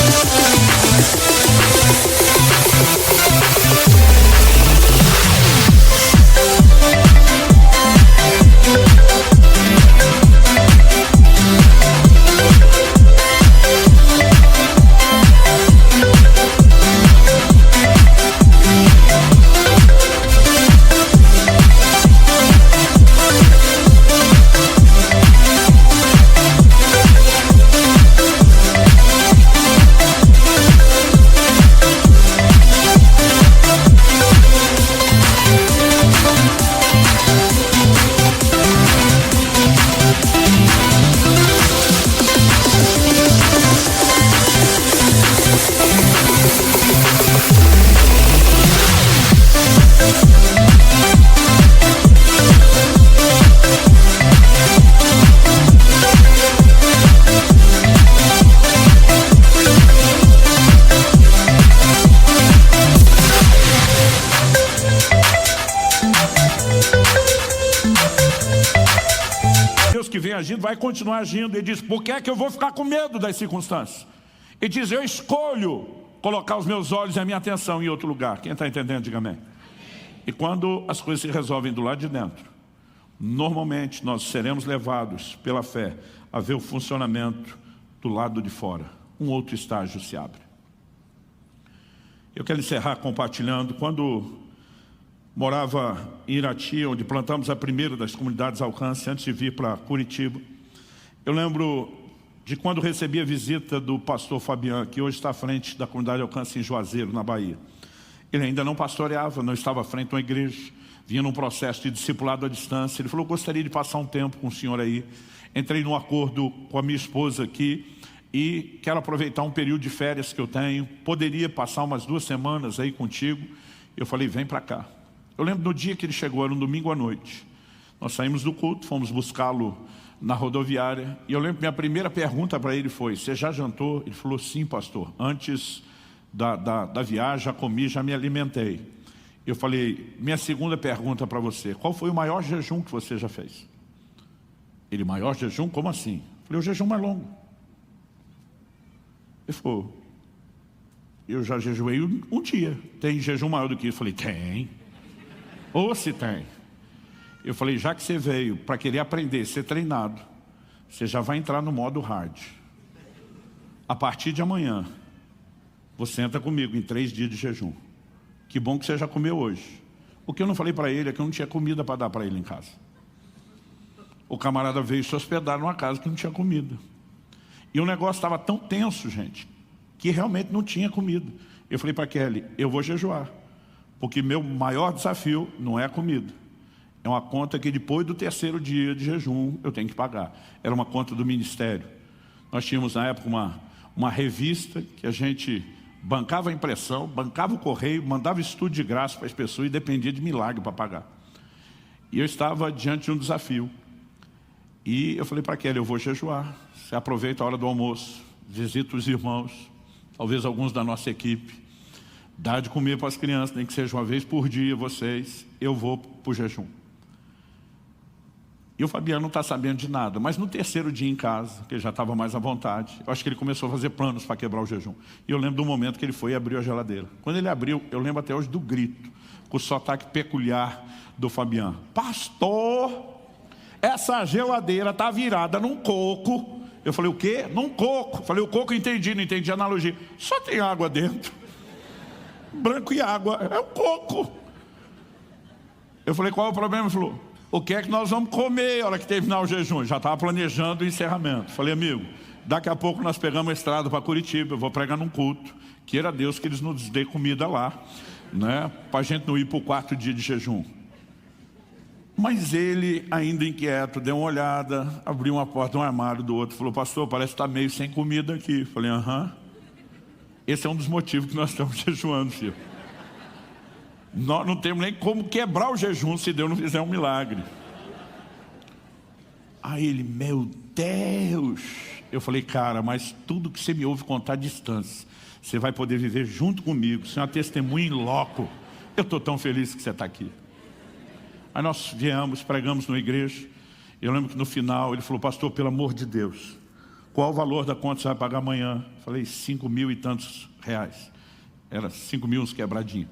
que vem agindo, vai continuar agindo. Ele diz: por que é que eu vou ficar com medo das circunstâncias? Ele diz: eu escolho colocar os meus olhos e a minha atenção em outro lugar. Quem está entendendo, diga amém. E quando as coisas se resolvem do lado de dentro, normalmente nós seremos levados pela fé a ver o funcionamento do lado de fora. Um outro estágio se abre. Eu quero encerrar compartilhando. Quando morava em Irati, onde plantamos a primeira das comunidades Alcance, antes de vir para Curitiba, eu lembro de quando recebi a visita do pastor Fabian, que hoje está à frente da comunidade Alcance em Juazeiro, na Bahia. Ele ainda não pastoreava, não estava à frente de uma igreja, vinha num processo de discipulado à distância. Ele falou: gostaria de passar um tempo com o senhor aí. Entrei num acordo com a minha esposa aqui e quero aproveitar um período de férias que eu tenho. Poderia passar umas 2 semanas aí contigo? Eu falei: vem para cá. Eu lembro do dia que ele chegou, era um domingo à noite. Nós saímos do culto, fomos buscá-lo na rodoviária. E eu lembro que minha primeira pergunta para ele foi: você já jantou? Ele falou: sim, pastor. Antes da viagem, já comi, já me alimentei. Eu falei: minha segunda pergunta para você: qual foi o maior jejum que você já fez? Ele: maior jejum? Como assim? Eu falei: o jejum mais longo. Ele falou: eu já jejuei um dia. Tem jejum maior do que isso? Eu falei: tem. Ou se tem. Eu falei: já que você veio para querer aprender, ser treinado, você já vai entrar no modo hard. A partir de amanhã, você entra comigo em 3 dias de jejum. Que bom que você já comeu hoje. O que eu não falei para ele é que eu não tinha comida para dar para ele em casa. O camarada veio se hospedar numa casa que não tinha comida. E o negócio estava tão tenso, gente, que realmente não tinha comida. Eu falei para Kelly: eu vou jejuar. Porque meu maior desafio não é a comida. É uma conta que depois do 3º dia de jejum eu tenho que pagar. Era uma conta do ministério. Nós tínhamos na época uma revista que a gente bancava a impressão, bancava o correio, mandava estudo de graça para as pessoas e dependia de milagre para pagar. E eu estava diante de um desafio. E eu falei para Kelly: eu vou jejuar. Você aproveita a hora do almoço, visita os irmãos, talvez alguns da nossa equipe. Dá de comer para as crianças, nem que seja uma vez por dia, vocês. Eu vou para o jejum. E o Fabiano não está sabendo de nada. Mas no 3º dia em casa, que ele já estava mais à vontade, eu acho que ele começou a fazer planos para quebrar o jejum. E eu lembro do momento que ele foi e abriu a geladeira. Quando ele abriu, eu lembro até hoje do grito, com o sotaque peculiar do Fabiano: pastor, essa geladeira está virada num coco. Eu falei: o quê? Num coco. Eu falei: o coco entendi, não entendi a analogia. Só tem água dentro. Branco e água, é um coco. Eu falei: qual é o problema? Ele falou: o que é que nós vamos comer na hora que terminar o jejum? Eu já estava planejando o encerramento. Eu falei: amigo, daqui a pouco nós pegamos a estrada para Curitiba, eu vou pregar num culto. Queira Deus que eles nos dê comida lá, né? Para a gente não ir para o 4º dia de jejum. Mas ele, ainda inquieto, deu uma olhada, abriu uma porta, um armário do outro, falou: pastor, parece que está meio sem comida aqui. Eu falei: aham. Esse é um dos motivos que nós estamos jejuando, filho. Nós não temos nem como quebrar o jejum se Deus não fizer um milagre. Aí ele, meu Deus. Eu falei, cara, mas tudo que você me ouve contar à distância, você vai poder viver junto comigo. Você é uma testemunha em loco. Eu estou tão feliz que você está aqui. Aí nós viemos, pregamos na igreja. Eu lembro que no final ele falou, pastor, pelo amor de Deus, qual o valor da conta que você vai pagar amanhã? Eu falei, 5.000 e tantos reais. Era 5.000 uns quebradinhos.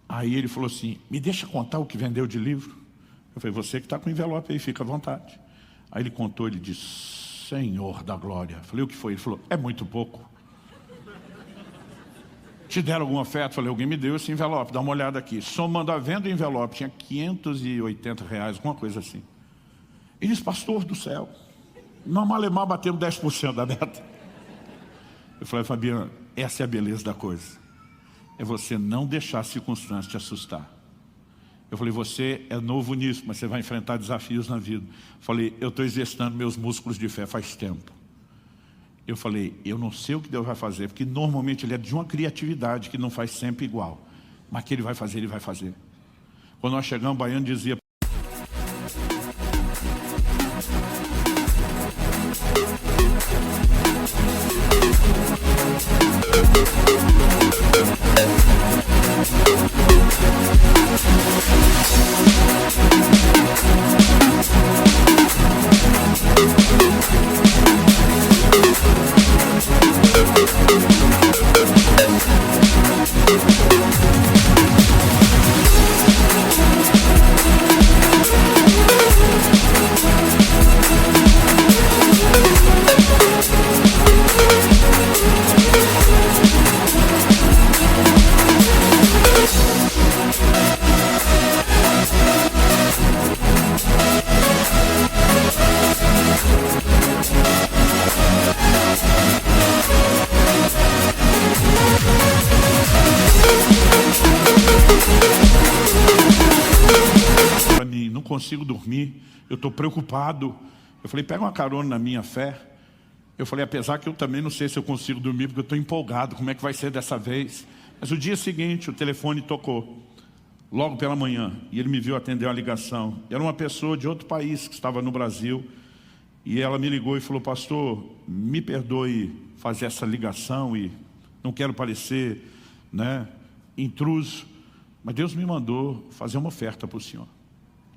Aí ele falou assim, me deixa contar o que vendeu de livro? Eu falei, você que está com o envelope aí, fica à vontade. Aí ele contou, ele disse, Senhor da glória. Eu falei, o que foi? Ele falou, é muito pouco. Te deram algum afeto? Eu falei, alguém me deu esse envelope, dá uma olhada aqui. Somando a venda do envelope, tinha 580 reais, alguma coisa assim. Ele disse, pastor do céu, nós malemar batemos 10% da meta. Eu falei, Fabiano, essa é a beleza da coisa. É você não deixar a circunstância te assustar. Eu falei, você é novo nisso, mas você vai enfrentar desafios na vida. Eu falei, eu estou exercitando meus músculos de fé faz tempo. Eu falei, eu não sei o que Deus vai fazer, porque normalmente ele é de uma criatividade que não faz sempre igual. Mas que ele vai fazer, ele vai fazer. Quando nós chegamos, o baiano dizia, não consigo dormir, eu estou preocupado. Eu falei, pega uma carona na minha fé. Eu falei, apesar que eu também não sei se eu consigo dormir, porque eu estou empolgado, como é que vai ser dessa vez? Mas o dia seguinte, o telefone tocou, logo pela manhã, e ele me viu atender uma ligação. Era uma pessoa de outro país que estava no Brasil, e ela me ligou e falou, pastor, me perdoe fazer essa ligação, e não quero parecer, intruso, mas Deus me mandou fazer uma oferta para o senhor.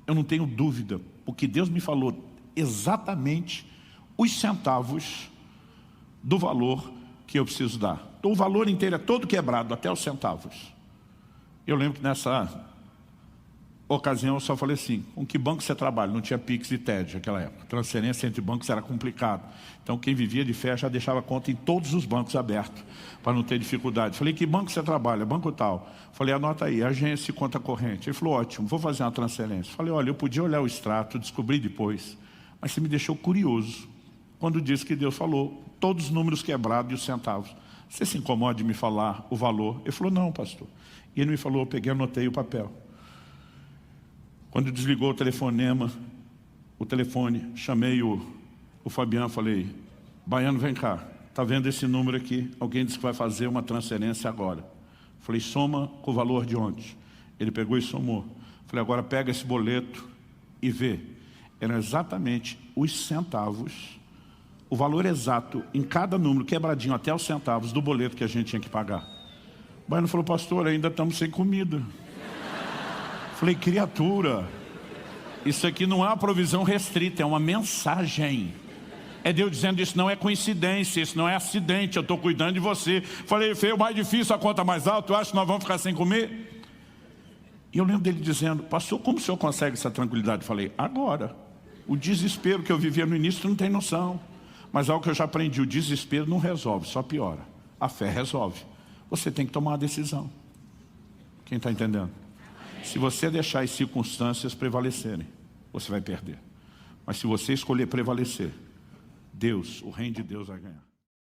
Eu não tenho dúvida, porque Deus me falou exatamente os centavos do valor que eu preciso dar. Então, o valor inteiro é todo quebrado, até os centavos. Eu lembro que nessa ocasião eu só falei assim, com que banco você trabalha? Não tinha Pix e TED naquela época. Transferência entre bancos era complicado. Então quem vivia de fé já deixava conta em todos os bancos abertos, para não ter dificuldade. Falei, que banco você trabalha? Banco tal. Falei, anota aí, agência e conta corrente. Ele falou, ótimo, vou fazer uma transferência. Falei, olha, eu podia olhar o extrato, descobri depois, mas você me deixou curioso quando disse que Deus falou todos os números quebrados e os centavos. Você se incomoda de me falar o valor? Ele falou, não, pastor. E ele me falou, eu peguei, anotei o papel. Quando desligou o telefonema, o telefone, chamei o Fabiano, falei, baiano, vem cá, está vendo esse número aqui? Alguém disse que vai fazer uma transferência agora. Falei, soma com o valor de ontem. Ele pegou e somou. Falei, agora pega esse boleto e vê. Eram exatamente os centavos, o valor exato em cada número, quebradinho até os centavos do boleto que a gente tinha que pagar. O baiano falou, pastor, ainda estamos sem comida. Falei, criatura, isso aqui não é uma provisão restrita, é uma mensagem. É Deus dizendo, isso não é coincidência, isso não é acidente, eu estou cuidando de você. Falei, feio, mais difícil, a conta mais alta, eu acho que nós vamos ficar sem comer? E eu lembro dele dizendo, pastor, como o senhor consegue essa tranquilidade? Falei, agora. O desespero que eu vivia no início, tu não tem noção. Mas algo que eu já aprendi, o desespero não resolve, só piora. A fé resolve. Você tem que tomar uma decisão. Quem está entendendo? Se você deixar as circunstâncias prevalecerem, você vai perder. Mas se você escolher prevalecer, Deus, o reino de Deus vai ganhar.